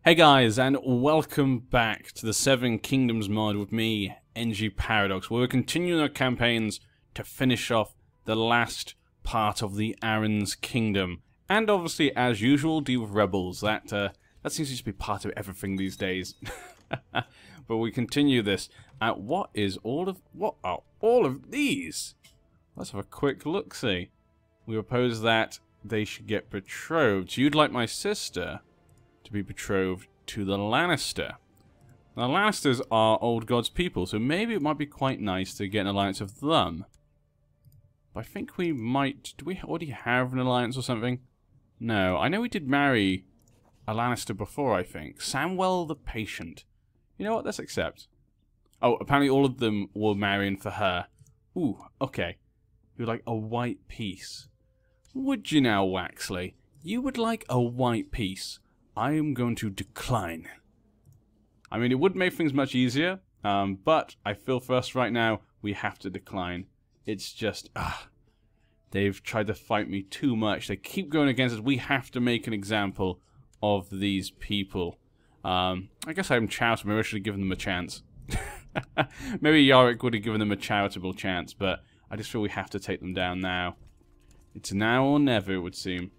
Hey guys, and welcome back to the Seven Kingdoms mod with me, NG Paradox, where we're continuing our campaigns to finish off the last part of the Aaron's Kingdom. And obviously, as usual, deal with rebels. That seems to just be part of everything these days. But we continue this. What are all of these? Let's have a quick look-see. We propose that they should get betrothed. So you'd like my sister to be betrothed to the Lannister. Now, Lannisters are old gods people, so maybe it might be quite nice to get an alliance of them. But I think we might... Do we already have an alliance or something? No, I know we did marry a Lannister before, I think. Samwell the Patient. You know what? Let's accept. Oh, apparently all of them were marrying for her. Ooh, okay. You'd like a white piece. Would you now, Waxley? You would like a white piece. I am going to decline. I mean, it would make things much easier, but I feel for us right now, we have to decline. It's just, they've tried to fight me too much. They keep going against us. We have to make an example of these people. I guess I'm charitable. Maybe I should have given them a chance. Maybe Yorick would have given them a charitable chance, but I just feel we have to take them down now. It's now or never, it would seem.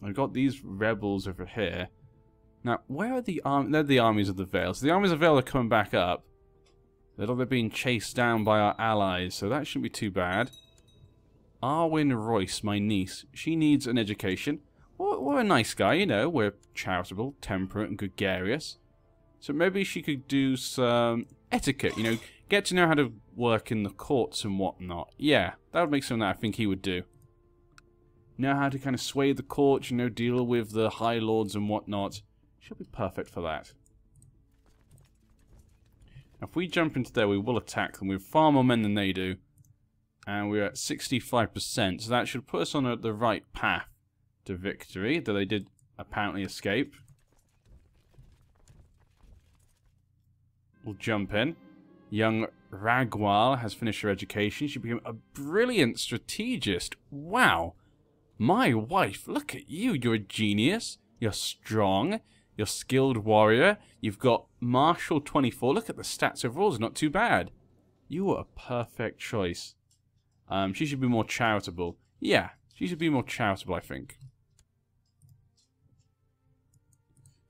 I've got these rebels over here. Now, where are the armies? They're the armies of the Vale. So the armies of the Vale are coming back up. They're being chased down by our allies, so that shouldn't be too bad. Arwen Royce, my niece, she needs an education. We're a nice guy, you know. We're charitable, temperate, and gregarious. So maybe she could do some etiquette, you know, get to know how to work in the courts and whatnot. Yeah, that would make something that I think he would do. Know how to kind of sway the court, you know, deal with the high lords and whatnot. She'll be perfect for that. Now, if we jump into there, we will attack them. We have far more men than they do. And we're at 65%, so that should put us on the right path to victory, though they did apparently escape. We'll jump in. Young Ragwal has finished her education. She became a brilliant strategist. Wow. My wife, look at you. You're a genius. You're strong. You're a skilled warrior. You've got Martial 24. Look at the stats overall. It's not too bad. You are a perfect choice. She should be more charitable. Yeah, she should be more charitable, I think.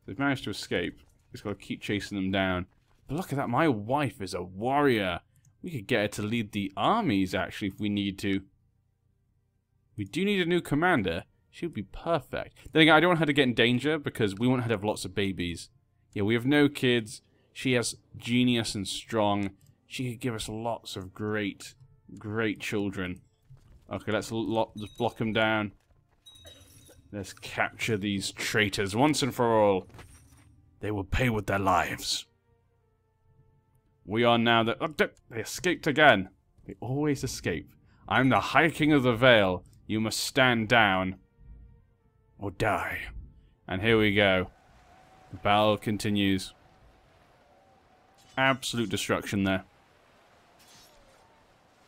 They've managed to escape. Just got to keep chasing them down. But look at that. My wife is a warrior. We could get her to lead the armies, actually, if we need to. We do need a new commander. She would be perfect. Then again, I don't want her to get in danger because we want her to have lots of babies. Yeah, we have no kids. She has genius and strong. She could give us lots of great children. Okay, let's block them down. Let's capture these traitors once and for all. They will pay with their lives. We are now the... Oh, they escaped again. They always escape. I'm the High King of the Vale. You must stand down or die. And here we go. The battle continues. Absolute destruction there.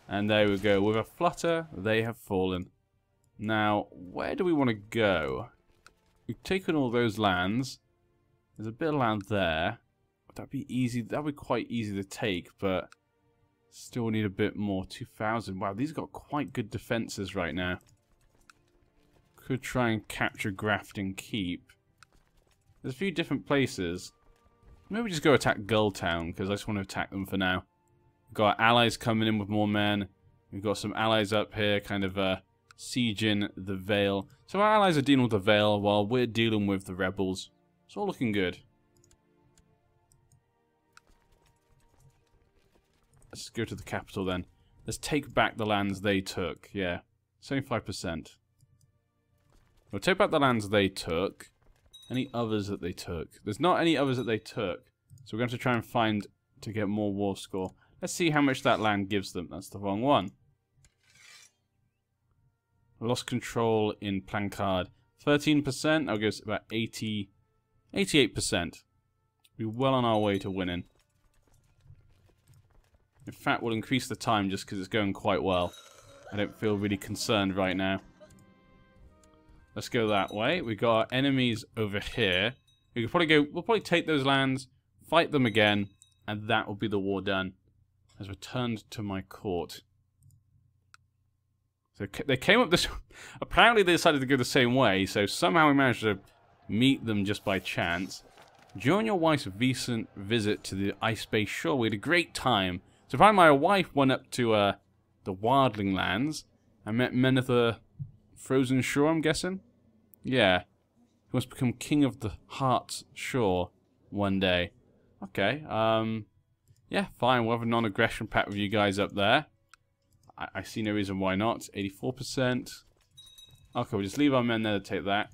And there we go. With a flutter, they have fallen. Now, where do we want to go? We've taken all those lands. There's a bit of land there. That'd be easy. That'd be quite easy to take, but still need a bit more. 2,000. Wow, these got quite good defenses right now. Could try and capture Grafton Keep. There's a few different places. Maybe just go attack Gulltown, because I just want to attack them for now. We've got allies coming in with more men. We've got some allies up here, kind of sieging the Vale. So our allies are dealing with the Vale while we're dealing with the rebels. It's all looking good. Let's go to the capital then. Let's take back the lands they took. Yeah, 75%. We'll take back the lands they took. Any others that they took? There's not any others that they took. So we're going to try and find to get more war score. Let's see how much that land gives them. That's the wrong one. Lost control in Plancard. 13%. I'll go about 88%. We're well on our way to winning. In fact, we'll increase the time just because it's going quite well. I don't feel really concerned right now. Let's go that way. We've got our enemies over here. We could probably go... We'll probably take those lands, fight them again, and that will be the war done. Has returned to my court. So they came up this... Apparently they decided to go the same way, so somehow we managed to meet them just by chance. During your wife's recent visit to the ice-based shore, we had a great time. So finally my wife went up to the Wildling lands and met men of the frozen shore, I'm guessing? Yeah. He wants to become king of the Heart's Shore one day. Okay, yeah, fine. We'll have a non-aggression pact with you guys up there. I see no reason why not. 84%. Okay, we'll just leave our men there to take that.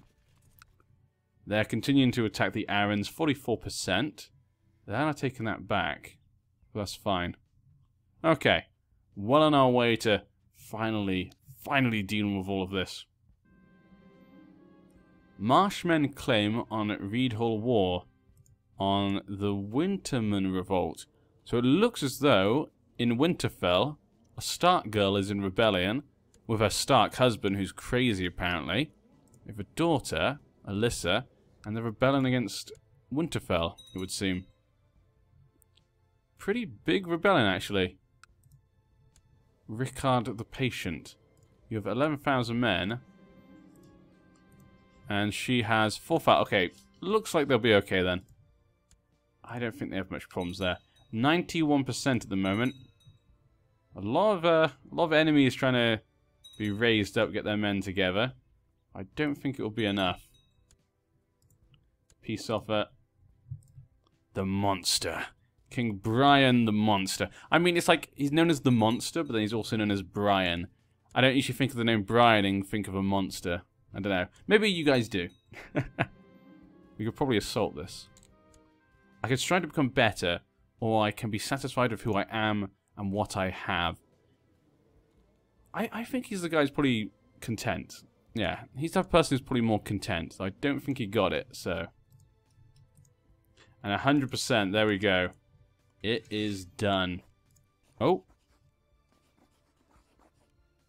They're continuing to attack the Arryns. 44%. They're not taking that back. That's fine. Okay. Well on our way to finally dealing with all of this. Marshmen claim on Reed Hall War on the Winterman Revolt. So it looks as though in Winterfell, a Stark girl is in rebellion with her Stark husband, who's crazy apparently. We have a daughter, Alyssa, and they're rebelling against Winterfell, it would seem. Pretty big rebellion, actually. Rickard the Patient. You have 11,000 men. And she has 4,000. Okay, looks like they'll be okay then. I don't think they have much problems there. 91% at the moment. A lot of enemies trying to be raised up, get their men together. I don't think it will be enough. Peace offer. The Monster. King Brian the Monster. I mean, it's like, he's known as the Monster, but then he's also known as Brian. I don't usually think of the name Brian and think of a monster. I don't know. Maybe you guys do. We could probably assault this. I could strive to become better, or I can be satisfied with who I am and what I have. I think he's the guy who's probably content. Yeah, he's the person who's probably more content. I don't think he got it, so... And 100%, there we go. It is done. Oh.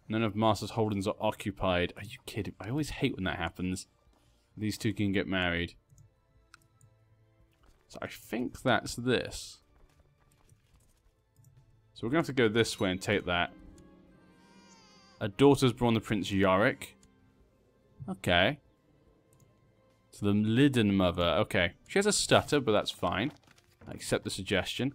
None of Master's holdings are occupied. Are you kidding? I always hate when that happens. These two can get married. So I think that's this. So we're going to have to go this way and take that. A daughter's born the Prince Yorick. Okay. So the Lydden Mother. Okay. She has a stutter, but that's fine. I accept the suggestion.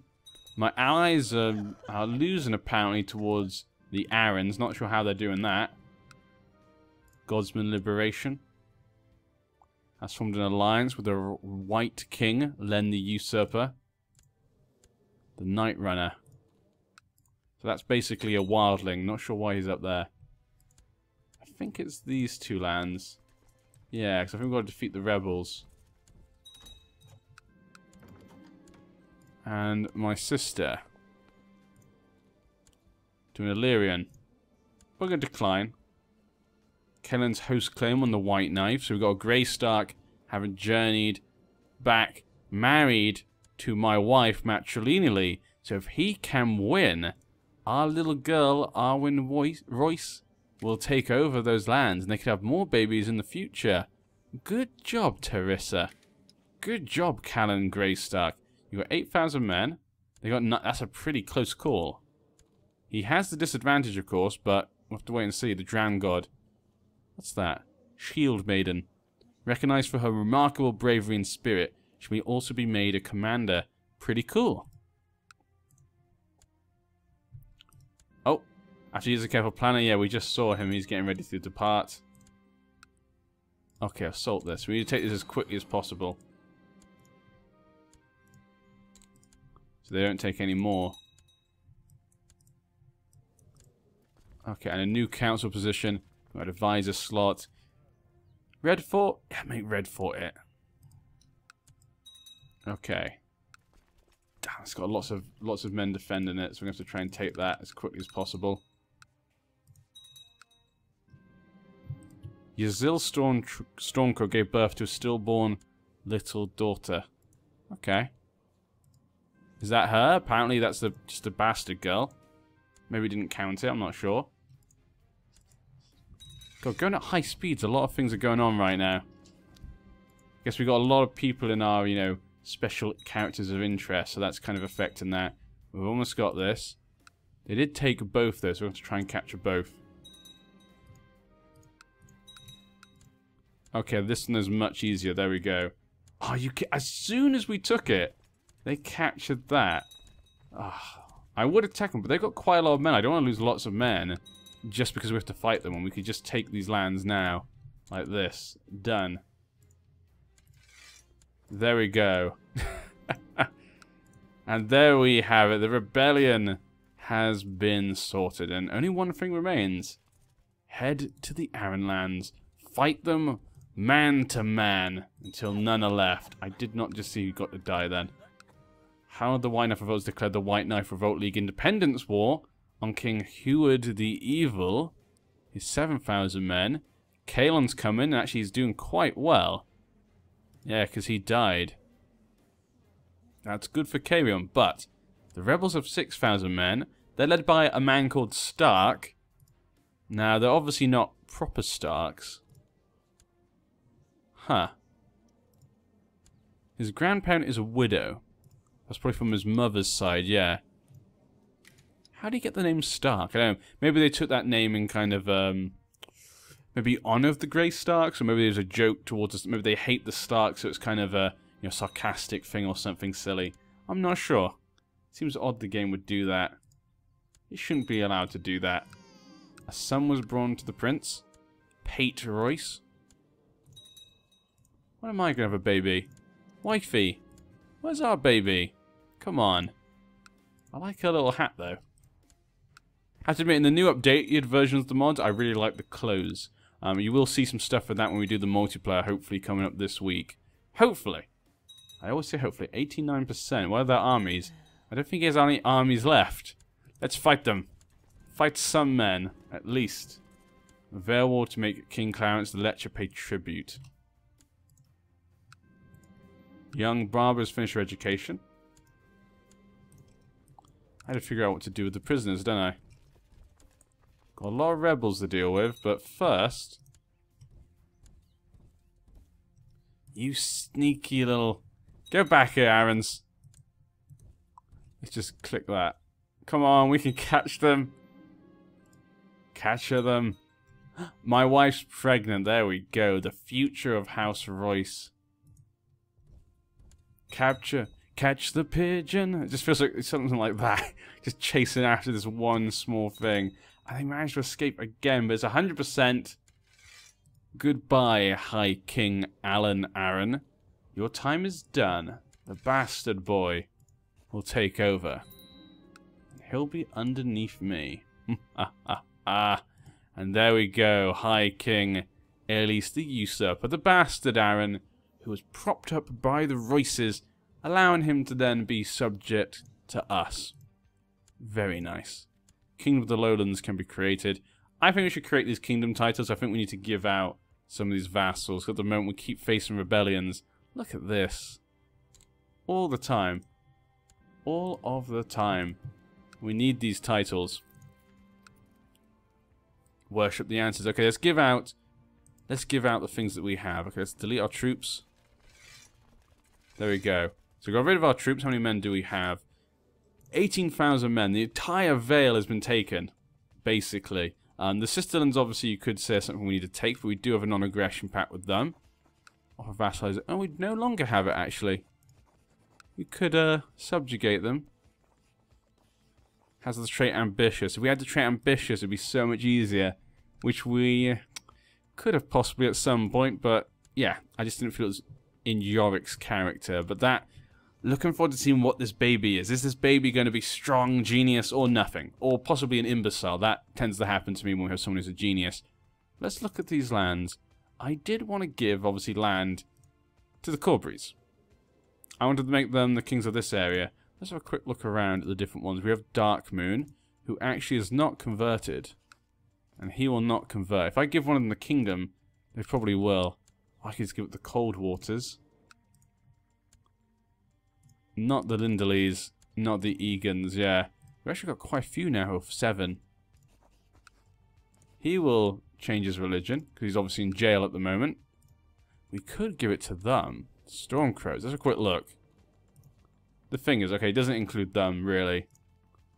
My allies are losing apparently towards the Arryns. Not sure how they're doing that. Godsman Liberation. Has formed an alliance with the White King, Len the Usurper. The Night Runner. So that's basically a wildling. Not sure why he's up there. I think it's these two lands. Yeah, because I think we've got to defeat the rebels. And my sister. To an Illyrian. We're going to decline. Kellen's host claim on the White Knife. So we've got a Grey Stark having journeyed back, married to my wife matrilineally. So if he can win, our little girl, Arwen Royce, will take over those lands. And they could have more babies in the future. Good job, Terissa. Good job, Callan Grey Stark. You got 8,000 men. They got that's a pretty close call. He has the disadvantage, of course, but we'll have to wait and see. The Drown God. What's that? Shield Maiden. Recognized for her remarkable bravery and spirit, she may also be made a commander. Pretty cool. Oh, after he's a careful planner, yeah, we just saw him. He's getting ready to depart. Okay, assault this. We need to take this as quickly as possible. So they don't take any more. Okay, and a new council position. Got advisor slot. Red Fort? Yeah, make Red Fort it. Okay. Damn, it's got lots of men defending it, so we're going to have to try and take that as quickly as possible. Ysil Stormcrow gave birth to a stillborn little daughter. Okay. Is that her? Apparently that's just a bastard girl. Maybe didn't count it, I'm not sure. God, going at high speeds, a lot of things are going on right now. Guess we got a lot of people in our, you know, special characters of interest, so that's kind of affecting that. We've almost got this. They did take both, though, so we're going to try and capture both. Okay, this one is much easier. There we go. Oh, as soon as we took it, they captured that. Oh, I would attack them, but they've got quite a lot of men. I don't want to lose lots of men just because we have to fight them, and we could just take these lands now. Like this. Done. There we go. And there we have it. The rebellion has been sorted, and only one thing remains. Head to the Aran lands. Fight them man to man until none are left. I did not just see who got to die then. How the White Knife Revolts declared the White Knife Revolt League Independence War on King Heward the Evil. His 7,000 men. Kalon's coming, and actually he's doing quite well. Yeah, because he died. That's good for Carrion, but the rebels have 6,000 men. They're led by a man called Stark. Now, they're obviously not proper Starks. Huh. His grandparent is a widow. That's probably from his mother's side, yeah. How do you get the name Stark? I don't know. Maybe they took that name in kind of, maybe honor of the Grey Starks, or maybe there's a joke towards us. Maybe they hate the Starks, so it's kind of a, you know, sarcastic thing or something silly. I'm not sure. Seems odd the game would do that. It shouldn't be allowed to do that. A son was born to the prince. Pate Royce. When am I going to have a baby? Wifey. Where's our baby? Come on. I like her little hat, though. I have to admit, in the new updated versions of the mods, I really like the clothes. You will see some stuff for that when we do the multiplayer, hopefully coming up this week. Hopefully. I always say hopefully. 89%. What are their armies? I don't think he has any armies left. Let's fight them. Fight some men, at least. Vale War to make King Clarence the Lecher pay tribute. Young Barbara's finished her education. I had to figure out what to do with the prisoners, don't I? Got a lot of rebels to deal with, but first... You sneaky little... Go back here, Arans. Let's just click that. Come on, we can catch them. Capture them. My wife's pregnant. There we go. The future of House Royce. Capture. Catch the pigeon. It just feels like something like that. Just chasing after this one small thing. And they managed to escape again, but it's 100%. Goodbye, High King Alan Aaron. Your time is done. The bastard boy will take over. He'll be underneath me. And there we go, High King Aelys the Usurper, the bastard Aaron, who was propped up by the Royces, allowing him to then be subject to us. Very nice. Kingdom of the Lowlands can be created. I think we should create these kingdom titles. I think we need to give out some of these vassals. At the moment, we keep facing rebellions. Look at this. All the time. All of the time. We need these titles. Worship the answers. Okay, let's give out the things that we have. Okay, let's delete our troops. There we go. So we got rid of our troops. How many men do we have? 18,000 men. The entire Vale has been taken, basically. The Sisterlands, obviously, you could say something we need to take, but we do have a non-aggression pact with them. Offer vassalize. Oh, we no longer have it, actually. We could subjugate them. Has the trait ambitious. If we had the trait ambitious, it'd be so much easier. Which we could have possibly at some point, but yeah, I just didn't feel it was in Yorik's character. But that, looking forward to seeing what this baby is. Is this baby going to be strong, genius, or nothing? Or possibly an imbecile? That tends to happen to me when we have someone who's a genius. Let's look at these lands. I did want to give, obviously, land to the Corbries. I wanted to make them the kings of this area. Let's have a quick look around at the different ones. We have Dark Moon, who actually is not converted. And he will not convert. If I give one of them the kingdom, they probably will. I can just give it the Cold Waters. Not the Lindaleys, not the Egans, yeah. We've actually got quite a few now of 7. He will change his religion, because he's obviously in jail at the moment. We could give it to them. Stormcrows. Let's have a quick look. The fingers. Okay, it doesn't include them, really.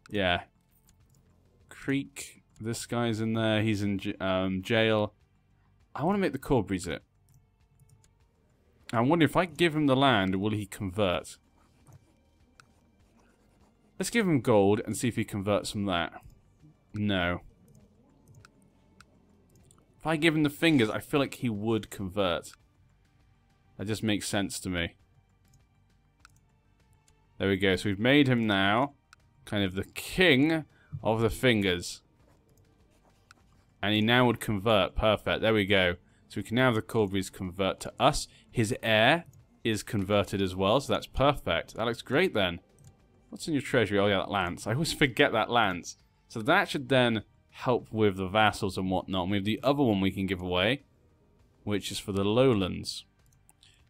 Yeah. Creek. This guy's in there. He's in jail. I want to make the Corbries it. I wonder if I give him the land, will he convert? Let's give him gold and see if he converts from that. No. If I give him the fingers, I feel like he would convert. That just makes sense to me. There we go. So we've made him now kind of the king of the fingers. And he now would convert. Perfect. There we go. So we can now have the Corbries convert to us. His heir is converted as well, so that's perfect. That looks great then. What's in your treasury? Oh yeah, that lance. I always forget that lance. So that should then help with the vassals and whatnot. And we have the other one we can give away, which is for the lowlands.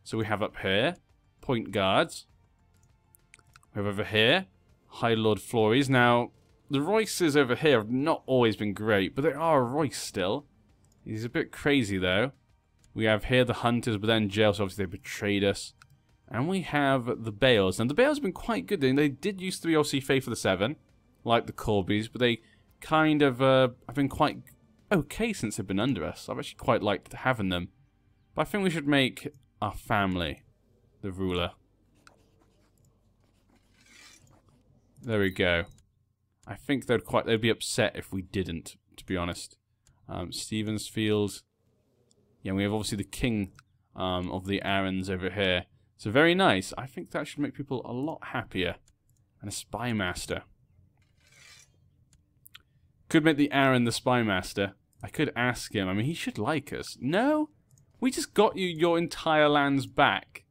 So we have up here, point guards. We have over here, High Lord Flores. Now, the Royces over here have not always been great, but they are a Royce still. He's a bit crazy though. We have here the Hunters, but then jail, so obviously they betrayed us. And we have the Bales. And the Bales have been quite good. They did used to be obviously Faith of the Seven, like the Corbies, but they kind of have been quite okay since they've been under us. I've actually quite liked having them. But I think we should make our family the ruler. There we go. I think they'd be upset if we didn't, to be honest. Stevensfield. Yeah, we have obviously the king of the Arons over here. So very nice. I think that should make people a lot happier. And a spy master. Could make the Aron the spy master. I could ask him. I mean, he should like us. No? We just got you your entire lands back.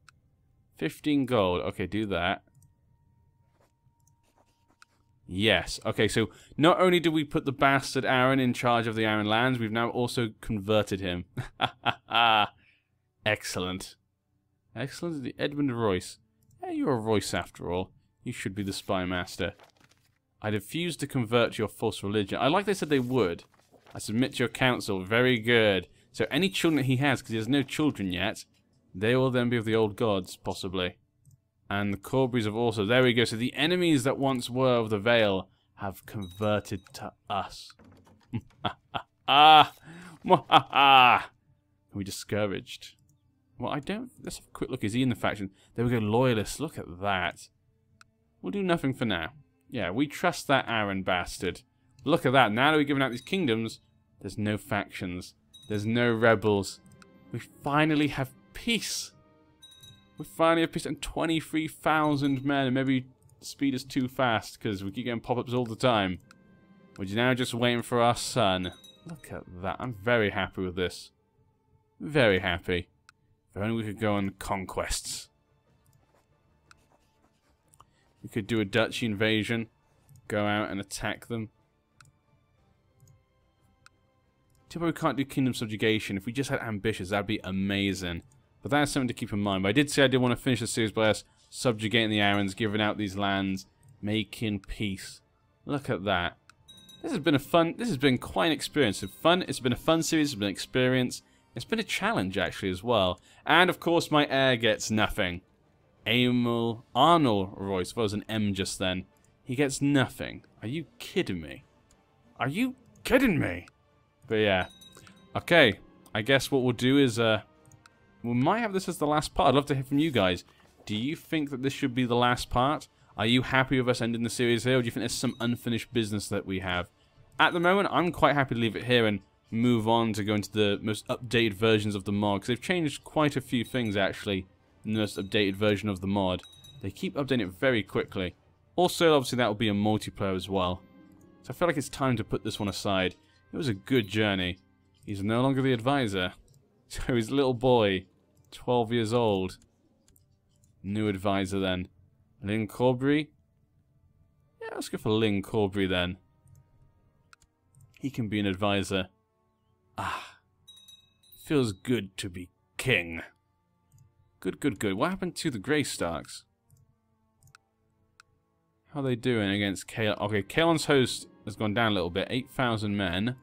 15 gold. Okay, do that. Yes. Okay, so not only did we put the bastard Aron in charge of the Aron lands, we've now also converted him. Excellent. Excellent. The Edmund Royce. Yeah, you're a Royce after all. You should be the spy master. I refuse to convert your false religion. I like they said they would. I submit to your counsel. Very good. So any children that he has, because he has no children yet, they will then be of the old gods, possibly. And the Corbries have also... There we go. So the enemies that once were of the Vale have converted to us. Are we discouraged? Well, I don't... Let's have a quick look. Is he in the faction? There we go. Loyalists. Look at that. We'll do nothing for now. Yeah, we trust that Aron bastard. Look at that. Now that we've given out these kingdoms, there's no factions. There's no rebels. We finally have peace. We finally have peace and 23,000 men. And maybe speed is too fast because we keep getting pop-ups all the time. We're now just waiting for our son. Look at that. I'm very happy with this. Very happy. If only we could go on conquests. We could do a Dutch invasion. Go out and attack them. Too bad we can't do kingdom subjugation. If we just had ambitions, that'd be amazing. But that's something to keep in mind. But I did say I did want to finish the series by us subjugating the Arons, giving out these lands, making peace. Look at that. This has been quite an experience. It's been a fun series, it's been an experience. It's been a challenge actually as well. And of course my heir gets nothing. Arnold Royce, if I was an M just then, he gets nothing. Are you kidding me? Are you kidding me? But yeah. Okay, I guess what we'll do is, we might have this as the last part. I'd love to hear from you guys. Do you think that this should be the last part? Are you happy with us ending the series here, or do you think there's some unfinished business that we have? At the moment, I'm quite happy to leave it here and move on to go into the most updated versions of the mod, because they've changed quite a few things, actually, in the most updated version of the mod. They keep updating it very quickly. Also, obviously, that will be a multiplayer as well. So I feel like it's time to put this one aside. It was a good journey. He's no longer the advisor. So his little boy, 12 years old. New advisor then. Lynn Corbry? Yeah, let's go for Lynn Corbry then. He can be an advisor. Ah. Feels good to be king. Good, good, good. What happened to the Greystarks? How are they doing against Kalon? Okay, Kalon's host has gone down a little bit. 8,000 men.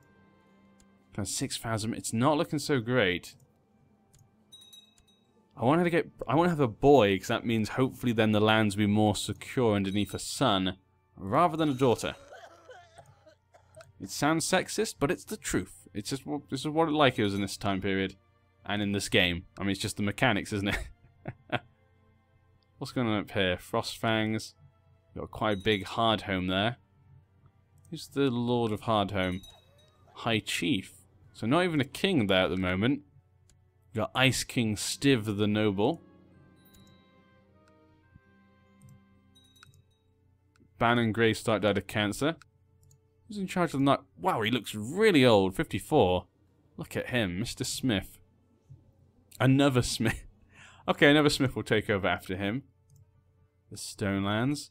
6,000. It's not looking so great. I want to have a boy, because that means hopefully then the lands will be more secure underneath a son, rather than a daughter. It sounds sexist, but it's the truth. It's just this is what it like is in this time period, and in this game. I mean, it's just the mechanics, isn't it? What's going on up here? Frostfangs. Got quite a big Hardhome there. Who's the Lord of Hardhome? High Chief. So not even a king there at the moment. We've got Ice King Stiv the Noble. Bannon Greystark died of cancer. Who's in charge of the night? Wow, he looks really old. 54. Look at him, Mr. Smith. Another Smith. Okay, another Smith will take over after him. The Stonelands.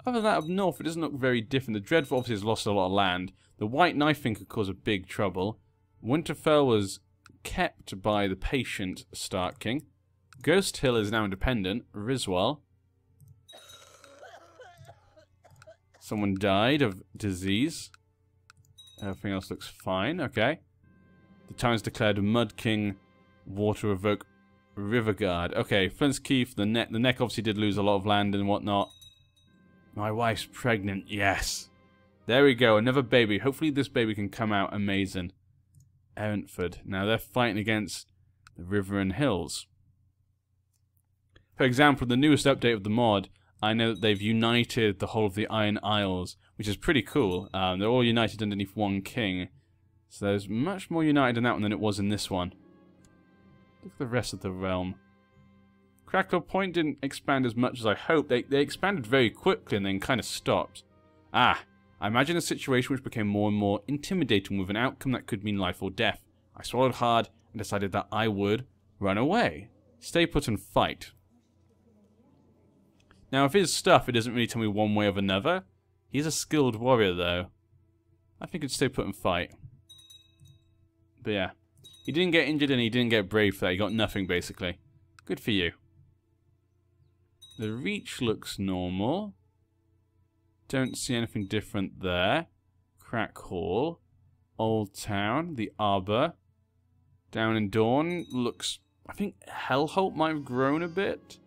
Other than that, up north, it doesn't look very different. The Dreadful obviously has lost a lot of land. The White Knife thing could cause a big trouble. Winterfell was kept by the patient Stark King. Ghost Hill is now independent. Riswell. Someone died of disease. Everything else looks fine. Okay. The town's declared Mud King. Water Revoke. Riverguard. Okay, Flint's Keith. The neck obviously did lose a lot of land and whatnot. My wife's pregnant. Yes. There we go. Another baby. Hopefully this baby can come out amazing. Erentford. Now they're fighting against the River and Hills. For example, the newest update of the mod, I know that they've united the whole of the Iron Isles, which is pretty cool. They're all united underneath one king. So there's much more united in that one than it was in this one. Look at the rest of the realm. Crackle Point didn't expand as much as I hoped. They expanded very quickly and then kind of stopped. Ah, I imagine a situation which became more and more intimidating with an outcome that could mean life or death. I swallowed hard and decided that I would run away. Stay put and fight. Now, if his stuff, it doesn't really tell me one way or another. He's a skilled warrior, though. I think he'd stay put and fight. But yeah. He didn't get injured and he didn't get brave for that. He got nothing, basically. Good for you. The Reach looks normal. Don't see anything different there. Crack Hall. Old Town. The Arbor. Down in Dawn looks... I think Hellholt might have grown a bit.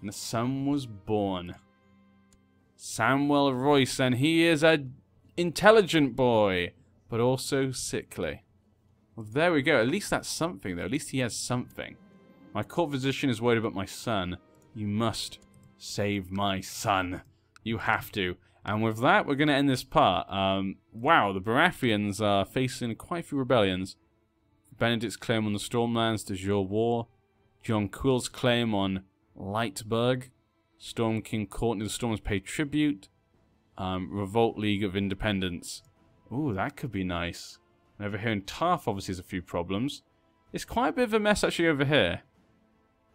And the sun was born. Samuel Royce, and he is a intelligent boy, but also sickly. Well, there we go. At least that's something, though. At least he has something. My court physician is worried about my son. You must save my son. You have to. And with that, we're going to end this part. Wow, the Baratheons are facing quite a few rebellions. Benedict's claim on the Stormlands, De Jure War. John Quill's claim on Lightburg. Storm King Courtney the Stormers pay tribute. Revolt League of Independence. Ooh, that could be nice. And over here in Tarth obviously has a few problems. It's quite a bit of a mess actually over here.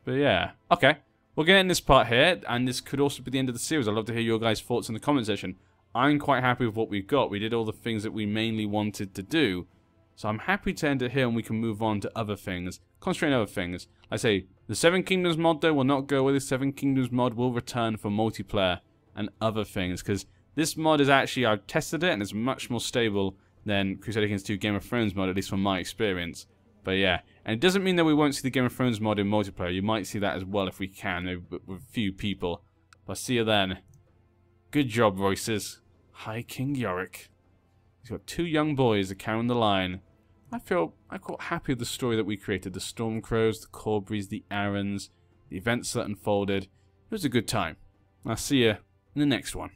But yeah. Okay. We're going to end this part here. And this could also be the end of the series. I'd love to hear your guys' thoughts in the comment section. I'm quite happy with what we've got. We did all the things that we mainly wanted to do. So I'm happy to end it here and we can move on to other things. Concentrate on other things. I say, the Seven Kingdoms mod though will not go away. The Seven Kingdoms mod will return for multiplayer and other things. Because this mod is actually, I've tested it and it's much more stable than Crusader Kings 2 Game of Thrones mod, at least from my experience. But yeah, and it doesn't mean that we won't see the Game of Thrones mod in multiplayer. You might see that as well if we can, maybe with a few people. But I'll see you then. Good job, Royces. Hi, King Yorick. He's got two young boys that carrying the line. I quite happy with the story that we created. The Stormcrows, the Corburys, the Arryns, the events that unfolded. It was a good time. I'll see you in the next one.